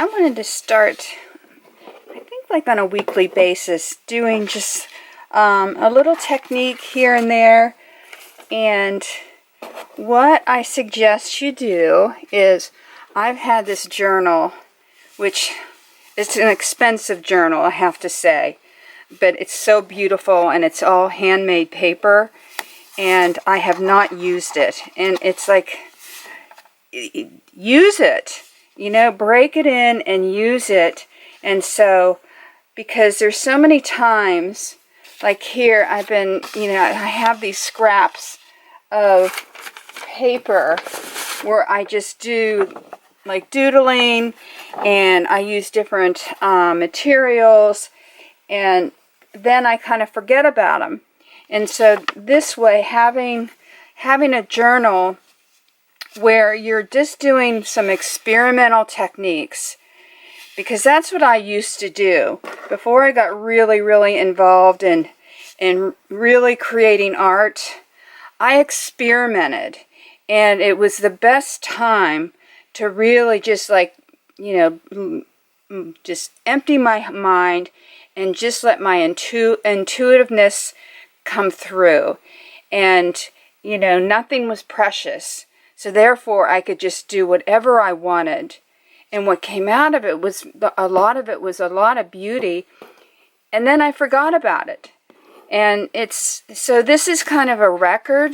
I wanted to start, I think like on a weekly basis, doing just a little technique here and there. And what I suggest you do is, I've had this journal, which is an expensive journal, I have to say, but it's so beautiful and it's all handmade paper, and I have not used it. And it's like, use it, you know, break it in and use it. And so, because there's so many times, like here, I've been, you know, I have these scraps of paper where I just do like doodling, and I use different materials, and then I kind of forget about them. And so this way, having a journal where you're just doing some experimental techniques, because that's what I used to do before I got really involved in really creating art. I experimented, and it was the best time to really just, like, you know, just empty my mind and just let my intuitiveness come through. And, you know, nothing was precious. So therefore, I could just do whatever I wanted. And what came out of it was, a lot of beauty. And then I forgot about it. And so this is kind of a record.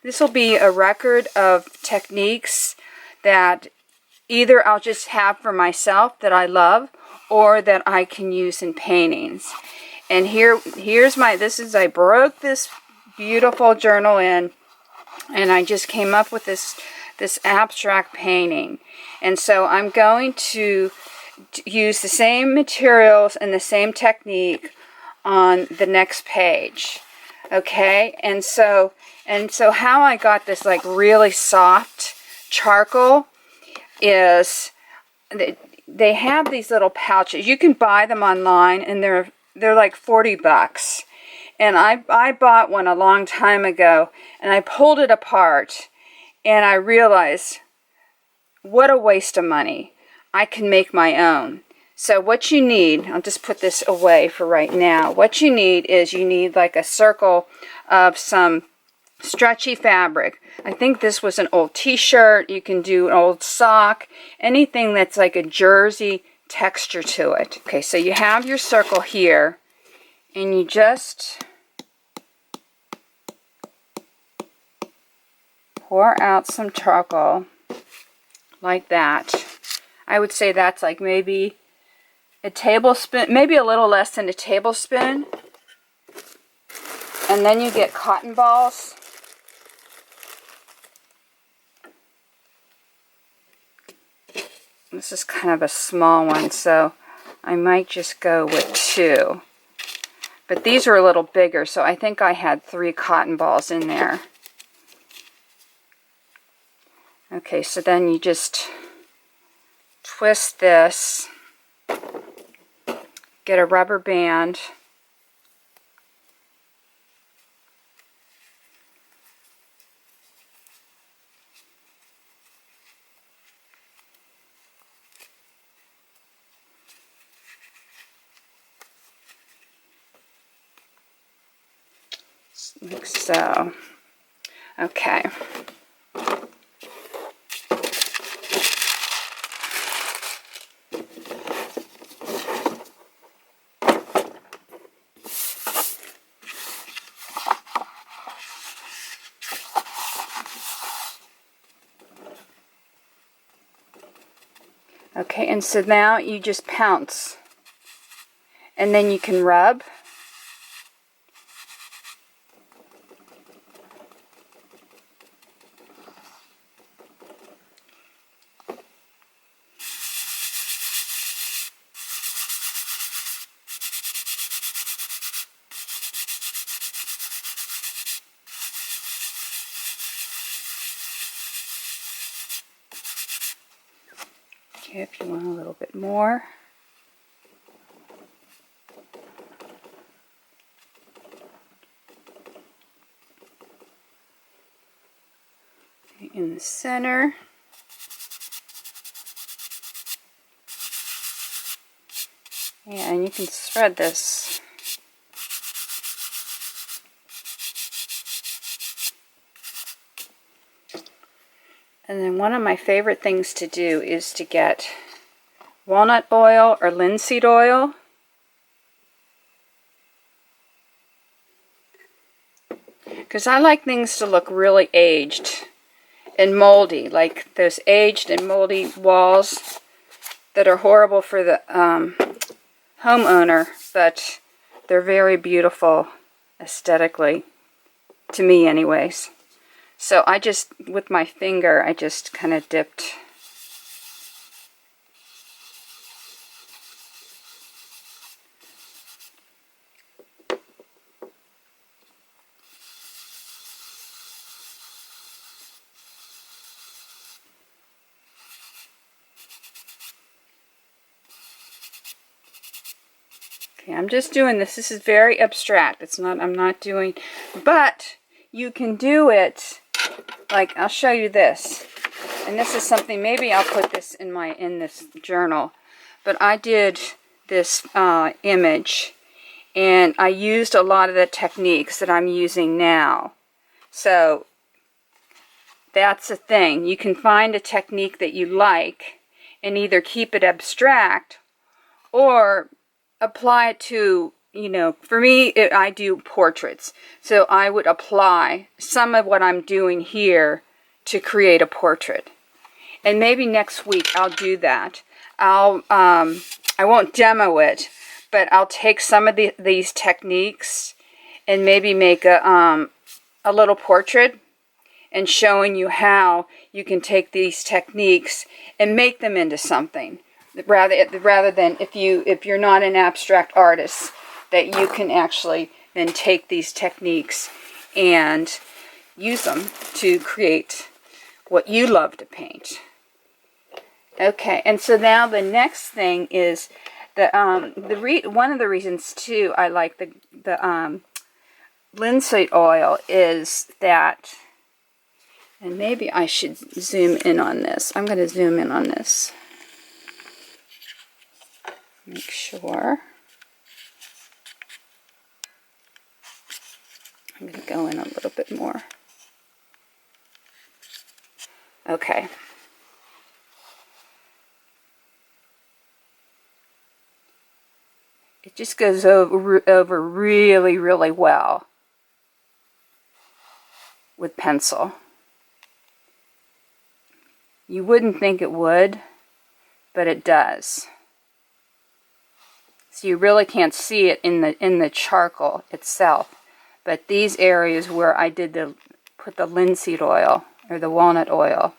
This will be a record of techniques that either I'll just have for myself that I love, or that I can use in paintings. And here's I broke this beautiful journal in, and I just came up with this abstract painting. And so I'm going to use the same materials and the same technique on the next page. Okay? And so how I got this like really soft charcoal is, they have these little pouches. You can buy them online, and they're like $40. And I bought one a long time ago, and I pulled it apart, and I realized, what a waste of money. I can make my own. So what you need, I'll just put this away for right now. What you need is, you need like a circle of some stretchy fabric. I think this was an old t-shirt. You can do an old sock, anything that's like a jersey texture to it. Okay, so you have your circle here, and you just pour out some charcoal like that. I would say that's like maybe a tablespoon, maybe a little less than a tablespoon. And then you get cotton balls. This is kind of a small one, so I might just go with 2. But these are a little bigger, so I think I had 3 cotton balls in there. Okay, so then you just twist this, get a rubber band, like so. Okay. Okay, and so now you just pounce, and then you can rub. Okay, if you want a little bit more. In the center. Yeah, and you can spread this. And then one of my favorite things to do is to get walnut oil or linseed oil. Because I like things to look really aged and moldy, like those aged and moldy walls that are horrible for the homeowner, but they're very beautiful aesthetically, to me anyways. So I just, with my finger, I just kind of dipped. Okay, I'm just doing this. This is very abstract. It's not, I'm not doing, but you can do it, like, I'll show you this. And this is something, maybe I'll put this in this journal. But I did this image, and I used a lot of the techniques that I'm using now. So that's the thing. You can find a technique that you like and either keep it abstract or apply it to, you know, for me, I do portraits. So I would apply some of what I'm doing here to create a portrait. And maybe next week I'll do that. I won't demo it, but I'll take some of these techniques and maybe make a little portrait and showing you how you can take these techniques and make them into something. Rather than if you're not an abstract artist, that you can actually then take these techniques and use them to create what you love to paint. Okay, and so now the next thing is one of the reasons too I like the linseed oil is that, and maybe I should zoom in on this. I'm going to zoom in on this. Make sure. I'm going to go in a little bit more. Okay. It just goes over really, really well with pencil. You wouldn't think it would, but it does. So you really can't see it in the charcoal itself. But these areas where I did put the linseed oil or the walnut oil.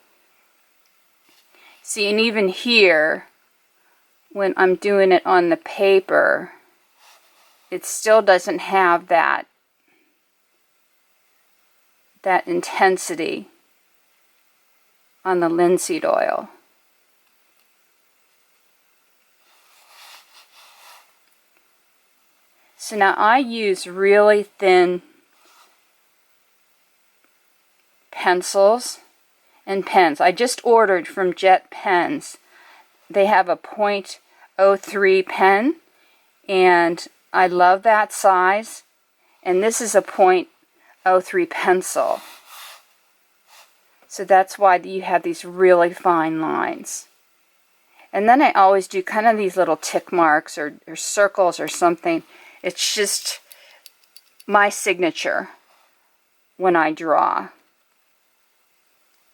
See, and even here, when I'm doing it on the paper, it still doesn't have that intensity on the linseed oil. So now I use really thin pencils and pens. I just ordered from Jet Pens. They have a .03 pen, and I love that size. And this is a .03 pencil. So that's why you have these really fine lines. And then I always do kind of these little tick marks or circles or something. It's just my signature when I draw,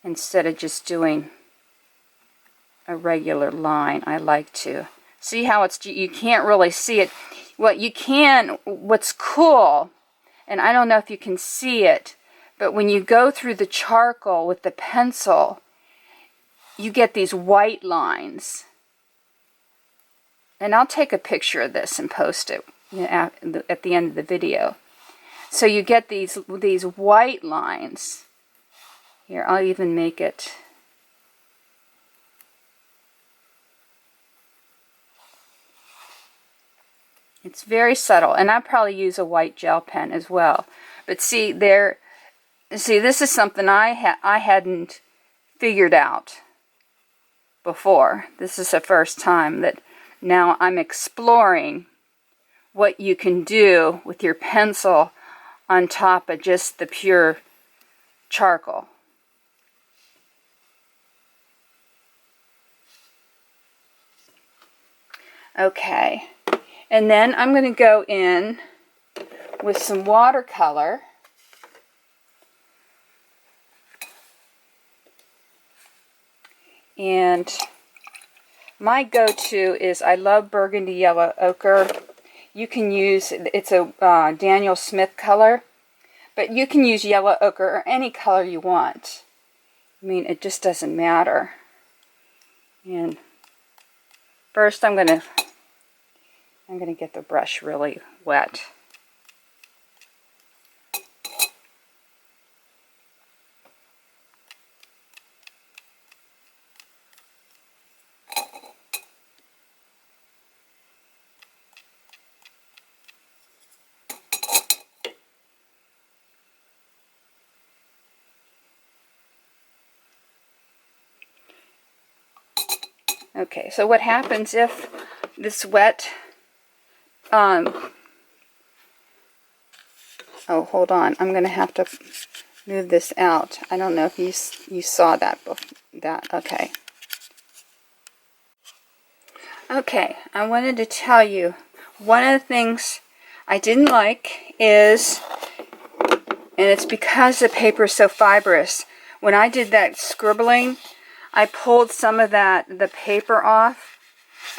instead of just doing a regular line. I like to see how you can't really see it. What's cool, and I don't know if you can see it, but when you go through the charcoal with the pencil, you get these white lines. And I'll take a picture of this and post it at the end of the video. So you get these white lines. Here, I'll even make it. It's very subtle, and I probably use a white gel pen as well. But see, this is something I hadn't figured out before. This is the first time that Now I'm exploring what you can do with your pencil on top of just the pure charcoal. Okay, and then I'm going to go in with some watercolor. And my go-to is, I love burgundy yellow ochre. You can use, it's a Daniel Smith color, but you can use yellow ochre or any color you want. I mean, it just doesn't matter. And first I'm gonna get the brush really wet. Okay, so what happens if this wet, oh, hold on, I'm going to have to move this out. I don't know if you saw that, okay. Okay, I wanted to tell you, one of the things I didn't like is, and it's because the paper is so fibrous, when I did that scribbling, I pulled some of the paper off,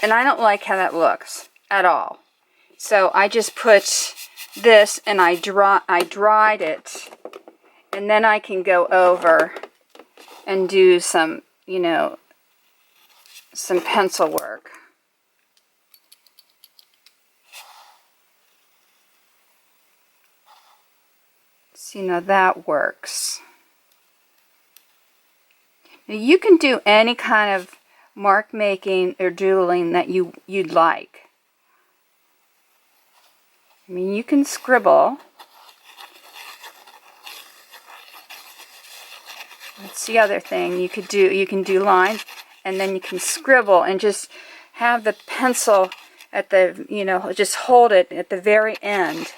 and I don't like how that looks at all. So I just put this and I dried it, and then I can go over and do some, you know, some pencil work. So, you know, that works. Now, you can do any kind of mark making or doodling that you'd like. I mean, you can scribble. That's the other thing you could do. You can do lines, and then you can scribble and just have the pencil at the, you know, just hold it at the very end,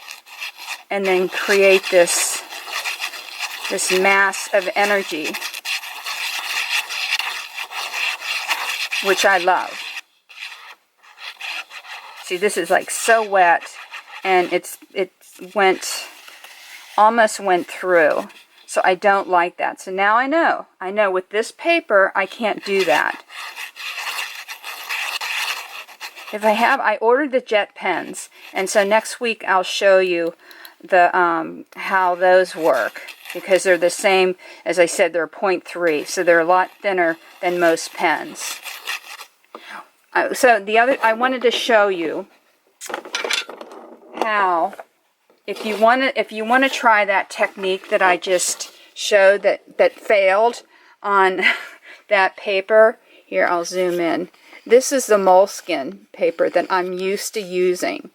and then create this mass of energy, which I love. See, this is like so wet, and it almost went through. So I don't like that. So now I know with this paper I can't do that. If I ordered the jet pens, and so next week I'll show you the how those work, because they're the same, as I said, they're 0.3, so they're a lot thinner than most pens. So I wanted to show you how, if you want to try that technique that I just showed that failed on that paper. Here, I'll zoom in. This is the moleskin paper that I'm used to using.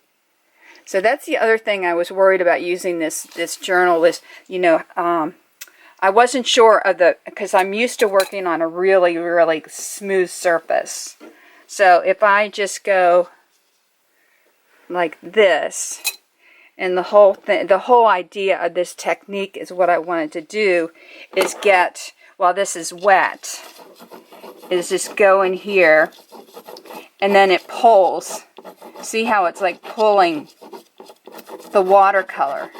So that's the other thing I was worried about using this journal is, you know, I wasn't sure of because I'm used to working on a really, really smooth surface. So if I just go like this, and the whole idea of this technique is what I wanted to do is get, while this is wet, is just go in here, and then it pulls. See how it's like pulling the watercolor.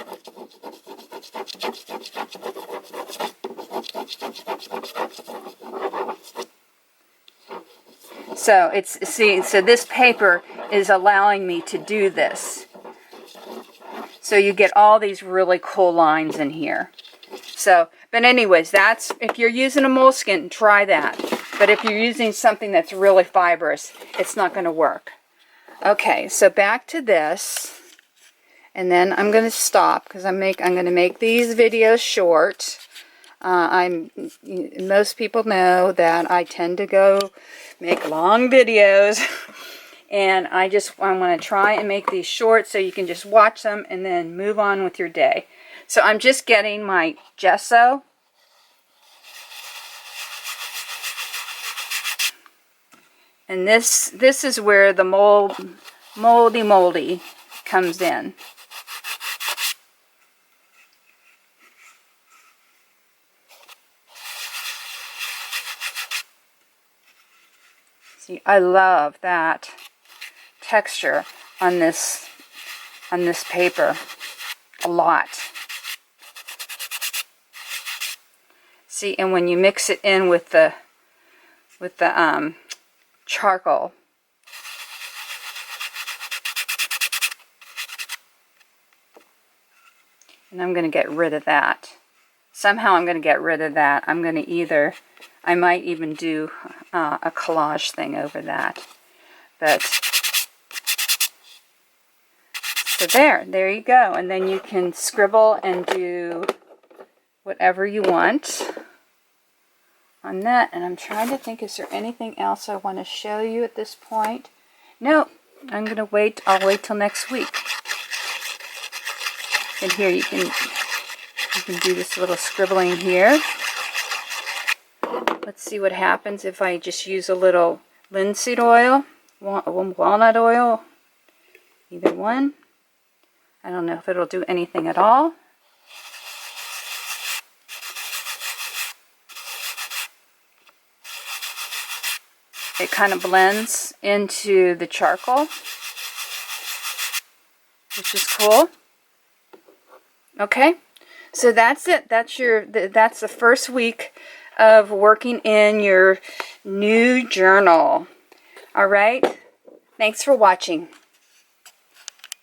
So so this paper is allowing me to do this. So you get all these really cool lines in here. So, but anyways, that's, if you're using a moleskin, try that. But if you're using something that's really fibrous, it's not going to work. Okay, so back to this. And then I'm going to stop because I'm going to make these videos short. Most people know that I tend to go make long videos. And I want to try and make these short so you can just watch them and then move on with your day. So I'm just getting my gesso. And this is where the moldy comes in. See, I love that texture on this paper a lot. See, and when you mix it in with the charcoal, and I'm going to get rid of that. Somehow I'm going to get rid of that. I'm going to I might even do a collage thing over that. But, so there you go. And then you can scribble and do whatever you want on that. And I'm trying to think, is there anything else I want to show you at this point? No, I'm going to wait. I'll wait till next week. And here you can do this little scribbling here. Let's see what happens if I just use a little linseed oil, walnut oil, either one. I don't know if it'll do anything at all. It kind of blends into the charcoal, which is cool. Okay, so that's it. That's the first week of working in your new journal. All right, thanks for watching.